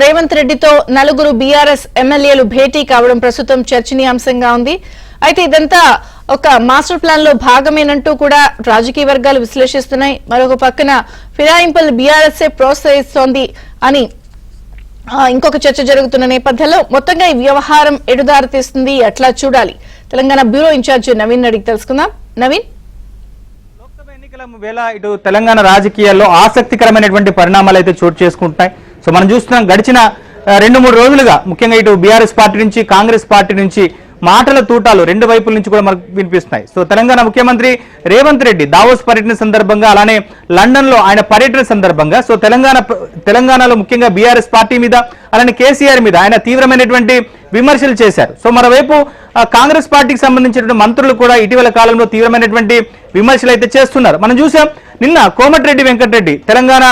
రేవంత్ రెడ్డితో నలుగురు బీఆర్ఎస్ ఎమ్మెల్యేలు భేటీ కావడం ప్రస్తుతం చర్చనీయాంశంగా ఉంది. అయితే ఇదంతా ఒక మాస్టర్ ప్లాన్ లో భాగమేనంటూ కూడా రాజకీయ వర్గాలు విశ్లేషిస్తున్నాయి. మరొక పక్కన ఫిరాయింపులు బీఆర్ఎస్ ప్రోత్సహిస్తోంది అని ఇంకొక చర్చ జరుగుతున్న నేపథ్యంలో మొత్తంగా ఈ వ్యవహారం ఎటుదారి తీస్తుంది, ఎట్లా చూడాలి? తెలంగాణ బ్యూరో ఇన్ఛార్జ్ నవీన్ అడిగి తెలుసుకుందాం. నవీన్, లోక్సభ ఎన్నికల వేళ ఇటు తెలంగాణ రాజకీయాల్లో ఆసక్తికరమైనటువంటి పరిణామాలు అయితే చోటు చేసుకుంటున్నాయి. సో మనం చూస్తున్నాం గడిచిన 2-3 రోజులుగా ముఖ్యంగా ఇటు బీఆర్ఎస్ పార్టీ నుంచి కాంగ్రెస్ పార్టీ నుంచి మాటల తూటాలు రెండు వైపుల నుంచి కూడా మనకు వినిపిస్తున్నాయి. సో తెలంగాణ ముఖ్యమంత్రి రేవంత్ రెడ్డి దావోస్ పర్యటన సందర్భంగా, అలానే లండన్ లో ఆయన పర్యటన సందర్భంగా సో తెలంగాణలో ముఖ్యంగా బీఆర్ఎస్ పార్టీ మీద అలానే కేసీఆర్ మీద ఆయన తీవ్రమైనటువంటి విమర్శలు చేశారు. సో మరోవైపు కాంగ్రెస్ పార్టీకి సంబంధించినటువంటి మంత్రులు కూడా ఇటీవల కాలంలో తీవ్రమైనటువంటి విమర్శలు అయితే చేస్తున్నారు. మనం చూసాం నిన్న కోమటిరెడ్డి వెంకటరెడ్డి తెలంగాణ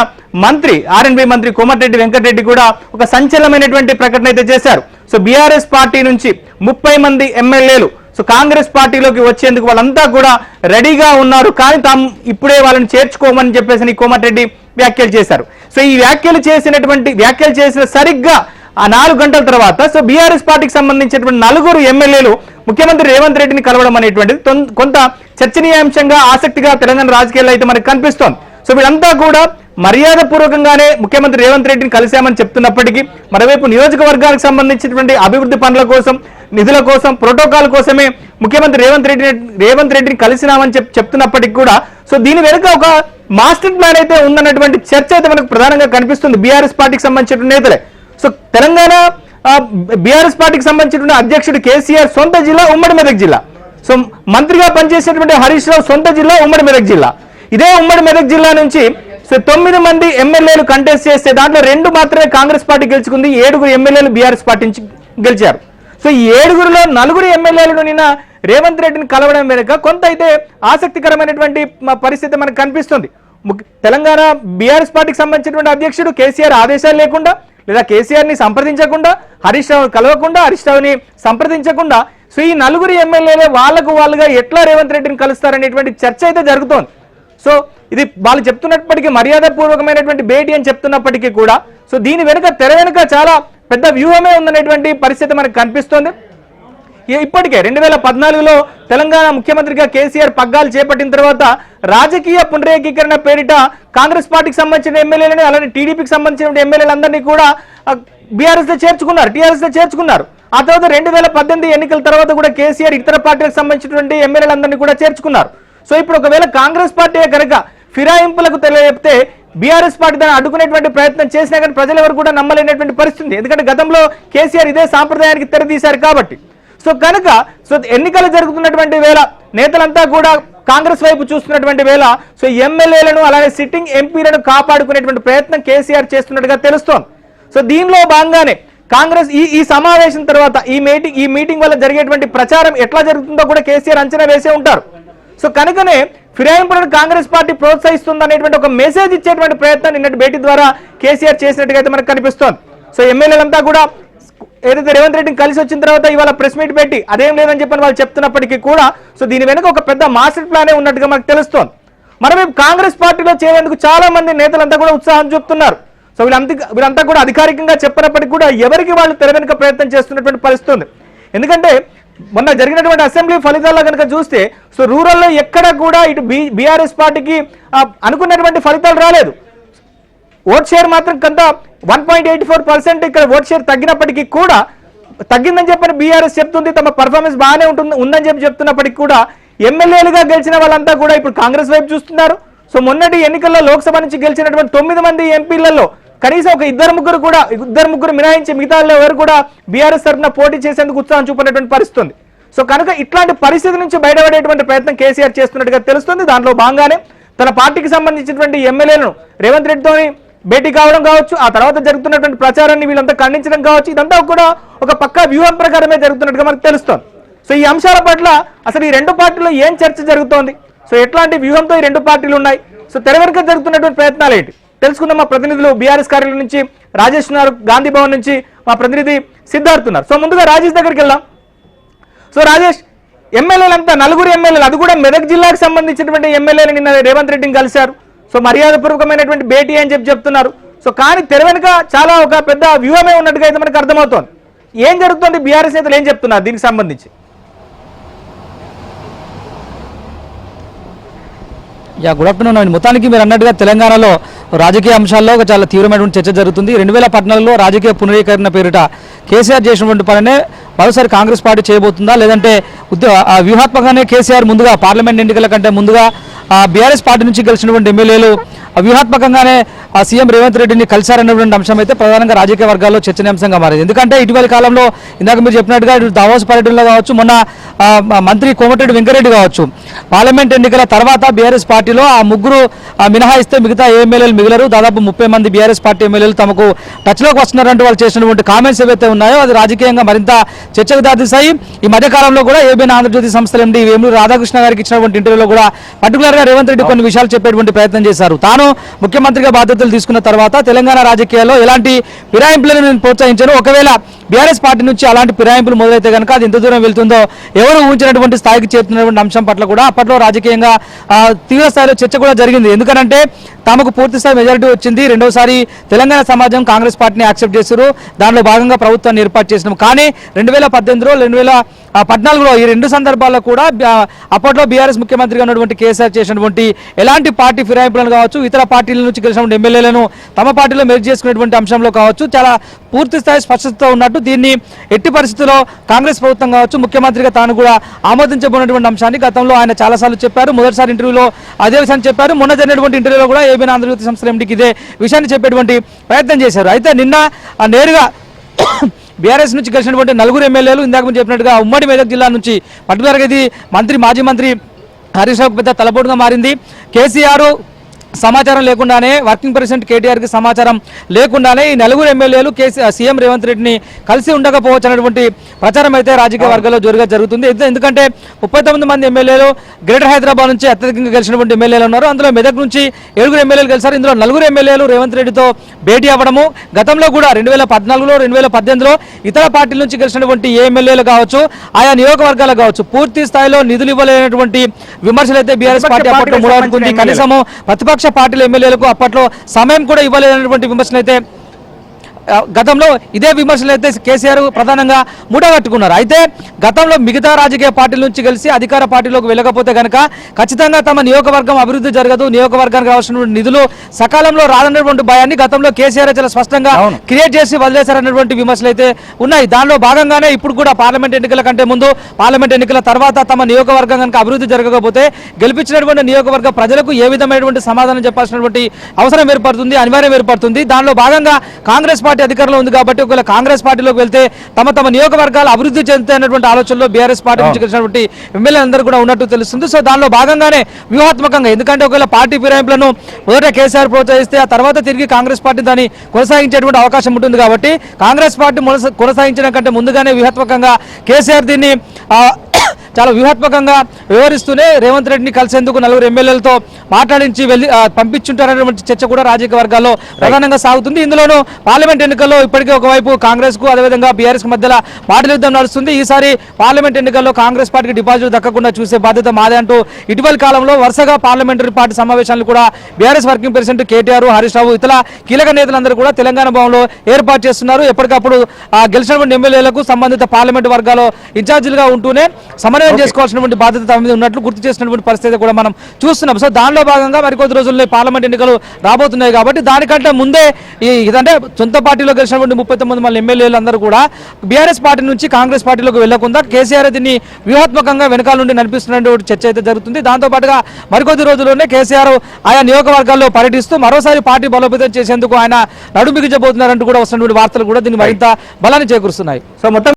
మంత్రి ఆర్ఎండ్బి మంత్రి కోమటిరెడ్డి వెంకటరెడ్డి కూడా ఒక సంచలనమైనటువంటి ప్రకటన అయితే చేశారు. సో బీఆర్ఎస్ పార్టీ నుంచి 30 మంది ఎమ్మెల్యేలు సో కాంగ్రెస్ పార్టీలోకి వచ్చేందుకు వాళ్ళంతా కూడా రెడీగా ఉన్నారు, కానీ తాము ఇప్పుడే వాళ్ళని చేర్చుకోమని చెప్పేసి కోమటిరెడ్డి వ్యాఖ్యలు చేశారు. సో ఈ వ్యాఖ్యలు చేసిన సరిగ్గా ఆ 4 గంటల తర్వాత సో బీఆర్ఎస్ పార్టీకి సంబంధించినటువంటి 4 ఎమ్మెల్యేలు ముఖ్యమంత్రి రేవంత్ రెడ్డిని కలవడం అనేటువంటిది కొంత చర్చనీయాంశంగా ఆసక్తిగా తెలంగాణ రాజకీయాల్లో అయితే మనకు కనిపిస్తోంది. సో వీళ్ళంతా కూడా మర్యాద పూర్వకంగానే ముఖ్యమంత్రి రేవంత్ రెడ్డిని కలిశామని చెప్తున్నప్పటికీ మరోవైపు నియోజకవర్గానికి సంబంధించినటువంటి అభివృద్ధి పనుల కోసం, నిధుల కోసం, ప్రోటోకాల్ కోసమే ముఖ్యమంత్రి రేవంత్ రెడ్డిని కలిసినామని చెప్తున్నప్పటికీ కూడా సో దీని వెనుక ఒక మాస్టర్ ప్లాన్ అయితే ఉందన్నటువంటి చర్చ అయితే మనకు ప్రధానంగా కనిపిస్తుంది బీఆర్ఎస్ పార్టీకి సంబంధించిన నేతలే. సో తెలంగాణ బీఆర్ఎస్ పార్టీకి సంబంధించిన అధ్యక్షుడు కేసీఆర్ సొంత జిల్లా ఉమ్మడి మెదక్ జిల్లా. సో మంత్రిగా పనిచేసినటువంటి హరీష్ రావు సొంత జిల్లా ఉమ్మడి మెదక్ జిల్లా. ఇదే ఉమ్మడి మెదక్ జిల్లా నుంచి సో 9 మంది ఎమ్మెల్యేలు కంటెస్ట్ చేస్తే దాంట్లో 2 మాత్రమే కాంగ్రెస్ పార్టీ గెలుచుకుంది, 7 ఎమ్మెల్యేలు బీఆర్ఎస్ పార్టీ నుంచి గెలిచారు. సో ఈ 7లో 4 ఎమ్మెల్యేలను నిన్న రేవంత్ రెడ్డిని కలవడం వెనుక కొంత అయితే ఆసక్తికరమైనటువంటి పరిస్థితి మనకు కనిపిస్తుంది. తెలంగాణ బీఆర్ఎస్ పార్టీకి సంబంధించినటువంటి అధ్యక్షుడు కేసీఆర్ ఆదేశాలు లేకుండా లేదా కేసీఆర్ ని సంప్రదించకుండా, హరీష్ రావు కలవకుండా, హరీష్ రావుని సంప్రదించకుండా సో ఈ 4 ఎమ్మెల్యేలే వాళ్ళుగా ఎట్లా రేవంత్ రెడ్డిని కలుస్తారనేటువంటి చర్చ అయితే జరుగుతోంది. సో ఇది వాళ్ళు చెప్తున్నప్పటికీ మర్యాదపూర్వకమైనటువంటి భేటీ అని చెప్తున్నప్పటికీ కూడా సో దీని తెర వెనుక చాలా పెద్ద వ్యూహమే ఉందనేటువంటి పరిస్థితి మనకు కనిపిస్తోంది. ఇప్పటికే 2014లో తెలంగాణ ముఖ్యమంత్రిగా కేసీఆర్ పగ్గాలు చేపట్టిన తర్వాత రాజకీయ పునరేకీకరణ పేరిట కాంగ్రెస్ పార్టీకి సంబంధించిన ఎమ్మెల్యేలని అలానే టీడీపీకి సంబంధించిన ఎమ్మెల్యేలందరినీ కూడా బీఆర్ఎస్ లో చేర్చుకున్నారు, టీఆర్ఎస్ లో చేర్చుకున్నారు. ఆ తర్వాత 2018 ఎన్నికల తర్వాత కూడా కేసీఆర్ ఇతర పార్టీలకు సంబంధించినటువంటి ఎమ్మెల్యేలందరినీ కూడా చేర్చుకున్నారు. సో ఇప్పుడు ఒకవేళ కాంగ్రెస్ పార్టీ కనుక ఫిరాయింపులకు తెలియజెప్తే బీఆర్ఎస్ పార్టీ దాన్ని అడ్డుకునేటువంటి ప్రయత్నం చేసినా కానీ ప్రజలు ఎవరు కూడా నమ్మలేనటువంటి పరిస్థితి. ఎందుకంటే గతంలో కేసీఆర్ ఇదే సాంప్రదాయానికి తెరదీశారు కాబట్టి. సో కనుక ఎన్నికలు జరుగుతున్నటువంటి వేళ నేతలంతా కూడా కాంగ్రెస్ వైపు చూస్తున్నటువంటి వేళ సో ఎమ్మెల్యేలను అలానే సిట్టింగ్ ఎంపీలను కాపాడుకునేటువంటి ప్రయత్నం కేసీఆర్ చేస్తున్నట్టుగా తెలుస్తోంది. సో దీనిలో భాగంగానే కాంగ్రెస్ ఈ సమావేశం తర్వాత ఈ మీటింగ్ వల్ల జరిగేటువంటి ప్రచారం ఎట్లా జరుగుతుందో కూడా కేసీఆర్ అంచనా వేసే ఉంటారు. సో కనుకనే ఫిరాయింపులను కాంగ్రెస్ పార్టీ ప్రోత్సహిస్తుంది అనేటువంటి ఒక మెసేజ్ ఇచ్చేటువంటి ప్రయత్నం నిన్నటి భేటీ ద్వారా కేసీఆర్ చేసినట్టుగా అయితే మనకు కనిపిస్తోంది. సో ఎమ్మెల్యేలంతా కూడా ఏదైతే రేవంత్ రెడ్డిని కలిసి వచ్చిన తర్వాత ఇవాళ ప్రెస్ మీట్ పెట్టి అదేం లేదని చెప్పని వాళ్ళు చెప్తున్నప్పటికీ కూడా సో దీని వెనుక ఒక పెద్ద మాస్టర్ ప్లానే ఉన్నట్టుగా మనకు తెలుస్తోంది. మరోవైపు కాంగ్రెస్ పార్టీలో చేరేందుకు చాలా మంది నేతలంతా కూడా ఉత్సాహం చూపుతున్నారు. సో వీళ్ళంతా కూడా అధికారికంగా చెప్పినప్పటికీ కూడా ఎవరికి వాళ్ళు తెర వెనుక ప్రయత్నం చేస్తున్నటువంటి పరిస్థితి ఉంది. ఎందుకంటే మొన్న జరిగినటువంటి అసెంబ్లీ ఫలితాల్లో కనుక చూస్తే సో రూరల్లో ఎక్కడ కూడా ఇటు బీఆర్ఎస్ పార్టీకి అనుకున్నటువంటి ఫలితాలు రాలేదు. ఓట్ షేర్ మాత్రం కొంత 1.84% ఇక్కడ ఓట్ షేర్ తగ్గినప్పటికీ కూడా తగ్గిందని చెప్పని బీఆర్ఎస్ చెప్తుంది, తమ పర్ఫార్మెన్స్ బాగానే ఉందని చెప్తున్నప్పటికీ కూడా ఎమ్మెల్యేలుగా గెలిచిన వాళ్ళంతా కూడా ఇప్పుడు కాంగ్రెస్ వైపు చూస్తున్నారు. సో మొన్నటి ఎన్నికల్లో లోక్సభ నుంచి గెలిచినటువంటి 9 మంది ఎంపీలలో కనీసం ఒక ఇద్దరు ముగ్గురు మినహాయించి మిగతా ఎవరు కూడా బీఆర్ఎస్ తరఫున పోటీ చేసేందుకు ఉత్సాహం చూపినటువంటి పరిస్థితి. సో కనుక ఇట్లాంటి పరిస్థితి నుంచి బయటపడేటువంటి ప్రయత్నం కేసీఆర్ చేస్తున్నట్టుగా తెలుస్తుంది. దాంట్లో భాగంగానే తన పార్టీకి సంబంధించినటువంటి ఎమ్మెల్యేలను రేవంత్ రెడ్డితోని భేటీ కావడం కావచ్చు, ఆ తర్వాత జరుగుతున్నటువంటి ప్రచారాన్ని వీళ్ళంతా ఖండించడం కావచ్చు, ఇదంతా కూడా ఒక పక్కా వ్యూహం ప్రకారమే జరుగుతున్నట్టుగా మనకు తెలుస్తోంది. సో ఈ అంశాల పట్ల అసలు ఈ 2 పార్టీల్లో ఏం చర్చ జరుగుతోంది, సో ఎట్లాంటి వ్యూహంతో ఈ 2 పార్టీలు ఉన్నాయి, సో తెర వెనుక జరుగుతున్నటువంటి ప్రయత్నాలు ఏంటి తెలుసుకుందాం. మా ప్రతినిధులు బీఆర్ఎస్ కార్యాలయం నుంచి రాజేష్ ఉన్నారు, గాంధీ భవన్ నుంచి మా ప్రతినిధి సిద్ధార్థ్ ఉన్నారు. సో ముందుగా రాజేష్ దగ్గరికి వెళ్దాం. సో రాజేష్, ఎమ్మెల్యేలంతా 4 ఎమ్మెల్యేలు, అది కూడా మెదక్ జిల్లాకు సంబంధించినటువంటి ఎమ్మెల్యేలు నిన్న రేవంత్ రెడ్డిని కలిశారు. సో మర్యాదపూర్వకమైనటువంటి భేటీ అని చెప్తున్నారు. సో కానీ తెర వెనుక చాలా ఒక పెద్ద వ్యూహమే ఉన్నట్టుగా అయితే మనకు అర్థమవుతోంది. ఏం జరుగుతుంది, బీఆర్ఎస్ నేతలు ఏం చెప్తున్నారు దీనికి సంబంధించి? గుడ్ ఆఫ్టర్నూన్ అండి. మొత్తానికి మీరు అన్నట్టుగా తెలంగాణలో రాజకీయ అంశాల్లో ఒక చాలా తీవ్రమైనటువంటి చర్చ జరుగుతుంది. 2014లో రాజకీయ పునరీకరణ పేరిట కేసీఆర్ చేసినటువంటి పనినే మరోసారి కాంగ్రెస్ పార్టీ చేయబోతుందా, లేదంటే వ్యూహాత్మకంగానే కేసీఆర్ ముందుగా పార్లమెంట్ ఎన్నికల కంటే ముందుగా బీఆర్ఎస్ పార్టీ నుంచి గెలిచినటువంటి ఎమ్మెల్యేలు వ్యూహాత్మకంగానే సీఎం రేవంత్ రెడ్డిని కలిశారన్నటువంటి అంశం అయితే ప్రధానంగా రాజకీయ వర్గాల్లో చర్చనీయాంశంగా మారింది. ఎందుకంటే ఇటీవల కాలంలో ఇందాక మీరు చెప్పినట్టుగా దావోస్ పర్యటనలో కావచ్చు, మొన్న మంత్రి కోమటిరెడ్డి వెంకరెడ్డి కావచ్చు, పార్లమెంట్ ఎన్నికల తర్వాత బీఆర్ఎస్ పార్టీలో ఆ ముగ్గురు మినహాయిస్తే మిగతా ఏ ఎమ్మెల్యేలు మిగిలరు. దాదాపు 30 మంది బీఆర్ఎస్ పార్టీ ఎమ్మెల్యేలు తమకు టచ్లోకి వస్తున్నారంటూ వాళ్ళు చేసినటువంటి కామెంట్స్ ఏవైతే ఉన్నాయో అది రాజకీయంగా మరింత చర్చకు దారితీశాయి. ఈ మధ్య కాలంలో కూడా ఏబీఎన్ ఆంధ్రజ్యోతి సంస్థల ఎండీ వేమూరి రాధాకృష్ణ గారికి ఇచ్చినటువంటి ఇంటర్వ్యూలో కూడా పర్టికులర్గా రేవంత్ రెడ్డి కొన్ని విషయాలు చెప్పేటువంటి ప్రయత్నం చేశారు. తాను ముఖ్యమంత్రిగా బాధ్యతలు తీసుకున్న తర్వాత తెలంగాణ రాజకీయాల్లో ఎలాంటి ఫిరాయింపులను నేను ప్రోత్సహించాను, ఒకవేళ బీఆర్ఎస్ పార్టీ నుంచి అలాంటి ఫిరాయింపులు మొదలైతే కనుక అది ఎంత దూరం వెళ్తుందో ఎవరు ఊహించినటువంటి స్థాయికి చేరుతున్నటువంటి అంశం పట్ల కూడా అప్పట్లో రాజకీయంగా తీవ్ర స్థాయిలో చర్చ కూడా జరిగింది. ఎందుకంటే తమకు పూర్తి స్థాయి మెజారిటీ వచ్చింది, రెండోసారి తెలంగాణ సమాజం కాంగ్రెస్ పార్టీని యాక్సెప్ట్ చేశారు, దానిలో భాగంగా ప్రభుత్వాన్ని ఏర్పాటు చేసినాం. కానీ 2018లో 2014లో ఈ రెండు సందర్భాల్లో కూడా అప్పట్లో బీఆర్ఎస్ ముఖ్యమంత్రిగా ఉన్నటువంటి కేసీఆర్ చేసినటువంటి ఎలాంటి పార్టీ ఫిరాయింపులను కావచ్చు, ఇతర పార్టీల నుంచి గెలిచినటువంటి ఎమ్మెల్యేలను తమ పార్టీలో మెర్జ్ చేసుకునేటువంటి అంశంలో కావచ్చు చాలా పూర్తి స్థాయి స్పష్టతతో ఉన్నట్టు దీన్ని ఎట్టి పరిస్థితుల్లో కాంగ్రెస్ ప్రభుత్వం కావచ్చు, ముఖ్యమంత్రిగా తాను కూడా ఆమోదించబోయినటువంటి అంశాన్ని గతంలో ఆయన చాలాసార్లు చెప్పారు. మొదటిసారి ఇంటర్వ్యూలో అదే విషయాన్ని చెప్పారు. మొన్న జరిగినటువంటి ఇంటర్వ్యూలో కూడా ఏబీఎన్ ఆంధ్రజ్యోతి సంస్థల ఎండీకి ఇదే విషయాన్ని చెప్పేటువంటి ప్రయత్నం చేశారు. అయితే నిన్న నేరుగా బీఆర్ఎస్ నుంచి గెలిచినటువంటి 4 ఎమ్మెల్యేలు ఇందాక మీరు చెప్పినట్టుగా ఉమ్మడి మెదక్ జిల్లా నుంచి పర్టికులర్గా ఇది మాజీ మంత్రి హరీష్ రావుకు పెద్ద తలపోటుగా మారింది. కేసీఆర్ సమాచారం లేకుండానే, వర్కింగ్ ప్రెసిడెంట్ కేటీఆర్కి సమాచారం లేకుండానే ఈ 4 ఎమ్మెల్యేలు సీఎం రేవంత్ రెడ్డిని కలిసి ఉండకపోవచ్చు అనేటువంటి ప్రచారం అయితే రాజకీయ వర్గాల్లో జోరుగా జరుగుతుంది. ఎందుకంటే 39 మంది ఎమ్మెల్యేలు గ్రేటర్ హైదరాబాద్ నుంచి అత్యధికంగా గెలిచినటువంటి ఎమ్మెల్యేలు ఉన్నారు. అందులో మెదక్ నుంచి 7 ఎమ్మెల్యేలు గెలిచారు. ఇందులో 4 ఎమ్మెల్యేలు రేవంత్ రెడ్డితో భేటీ అవ్వడము, గతంలో కూడా 2014లో 2018లో ఇతర పార్టీల నుంచి గెలిచినటువంటి ఏ ఎమ్మెల్యేలు కావచ్చు, ఆయా నియోజకవర్గాలు కావచ్చు పూర్తి స్థాయిలో నిధులు ఇవ్వలేనటువంటి విమర్శలు అయితే బీఆర్ఎస్ పార్టీ అప్పట్లో మూడనుకుంది. కనీసము ప్రతిపక్ష పార్టీల ఎమ్మెల్యేలకు అప్పట్లో సమయం కూడా ఇవ్వలేనటువంటి విమర్శలు అయితే గతంలో ఇదే విమర్శలు అయితే కేసీఆర్ ప్రధానంగా మూడగట్టుకున్నారు. అయితే గతంలో మిగతా రాజకీయ పార్టీల నుంచి కలిసి అధికార పార్టీలోకి వెళ్ళకపోతే కనుక ఖచ్చితంగా తమ నియోజకవర్గం అభివృద్ధి జరగదు, నియోజకవర్గానికి కావాల్సిన నిధులు సకాలంలో రాదన్నటువంటి భయాన్ని గతంలో కేసీఆర్ చాలా స్పష్టంగా క్రియేట్ చేసి వదిలేశారన్నటువంటి విమర్శలు అయితే ఉన్నాయి. దానిలో భాగంగానే ఇప్పుడు కూడా పార్లమెంట్ ఎన్నికల కంటే ముందు, పార్లమెంట్ ఎన్నికల తర్వాత తమ నియోజకవర్గం కనుక అభివృద్ధి జరగకపోతే గెలిపించినటువంటి నియోజకవర్గ ప్రజలకు ఏ విధమైనటువంటి సమాధానం చెప్పాల్సినటువంటి అవసరం ఏర్పడుతుంది, అనివార్యం ఏర్పడుతుంది. దానిలో భాగంగా కాంగ్రెస్ పార్టీ అధికారంలో ఉంది కాబట్టి ఒకవేళ కాంగ్రెస్ పార్టీలోకి వెళ్తే తమ నియోజకవర్గాలు అభివృద్ధి చెందుతాయన్నటువంటి ఆలోచనలో బీఆర్ఎస్ పార్టీ నుంచి గెలిచినటువంటి ఎమ్మెల్యేలందరూ కూడా ఉన్నట్టు తెలుస్తుంది. సో దానిలో భాగంగానే వ్యూహాత్మకంగా, ఎందుకంటే ఒకవేళ పార్టీ ఫిరాయింపులను మొదట కేసీఆర్ ప్రోత్సహిస్తే ఆ తర్వాత తిరిగి కాంగ్రెస్ పార్టీ దాన్ని కొనసాగించేటువంటి అవకాశం ఉంటుంది. కాబట్టి కాంగ్రెస్ పార్టీ కొనసాగించడం కంటే ముందుగానే వ్యూహాత్మకంగా కేసీఆర్ దీన్ని చాలా వ్యూహాత్మకంగా వ్యవహరిస్తూనే రేవంత్ రెడ్డిని కలిసేందుకు 4 ఎమ్మెల్యేలతో మాట్లాడించి పంపించుంటారనేటువంటి చర్చ కూడా రాజకీయ వర్గాల్లో ప్రధానంగా సాగుతుంది. ఇందులోనూ పార్లమెంట్ ఎన్నికల్లో ఇప్పటికే ఒకవైపు కాంగ్రెస్ కు అదేవిధంగా బీఆర్ఎస్ కు మధ్యలో మాటల యుద్ధం నడుస్తుంది. ఈసారి పార్లమెంట్ ఎన్నికల్లో కాంగ్రెస్ పార్టీకి డిపాజిట్ దక్కకుండా చూసే బాధ్యత మాదే అంటూ ఇటీవల కాలంలో వరుసగా పార్లమెంటరీ పార్టీ సమావేశాలు కూడా BRS working president KTR, Harish Rao ఇతర కీలక నేతలందరూ కూడా తెలంగాణ భవన్లో ఏర్పాటు చేస్తున్నారు. ఎప్పటికప్పుడు గెలిచినటువంటి ఎమ్మెల్యేలకు సంబంధిత పార్లమెంట్ వర్గాల్లో ఇన్ఛార్జీలుగా ఉంటూనే సమన్వయం చేసుకోవాల్సినటువంటి బాధ్యత తమ మీద ఉన్నట్లు గుర్తు చేసినటువంటి పరిస్థితి కూడా మనం చూస్తున్నాం. సో దానిలో భాగంగా మరికొద్ది రోజుల్లో పార్లమెంట్ ఎన్నికలు రాబోతున్నాయి కాబట్టి దానికంటే ముందే ఇదంటే సొంత పార్టీలో గెలిచినటువంటి 39 మంది ఎమ్మెల్యేలు అందరూ కూడా బీఆర్ఎస్ పార్టీ నుంచి కాంగ్రెస్ పార్టీలోకి వెళ్లకుండా కేసీఆర్ దీన్ని వ్యూహాత్మకంగా వెనకాల నుండి నడిపిస్తున్నటువంటి చర్చ అయితే జరుగుతుంది. దాంతో పాటుగా మరికొద్ది రోజుల్లోనే కేసీఆర్ ఆయా నియోజకవర్గాల్లో పర్యటిస్తూ మరోసారి పార్టీ బలోపేతం చేసేందుకు ఆయన నడుం బిగించబోతున్నారంటూ కూడా వస్తున్నటువంటి వార్తలు కూడా దీన్ని మరింత బలాన్ని చేకూరుస్తున్నాయి. సో మొత్తం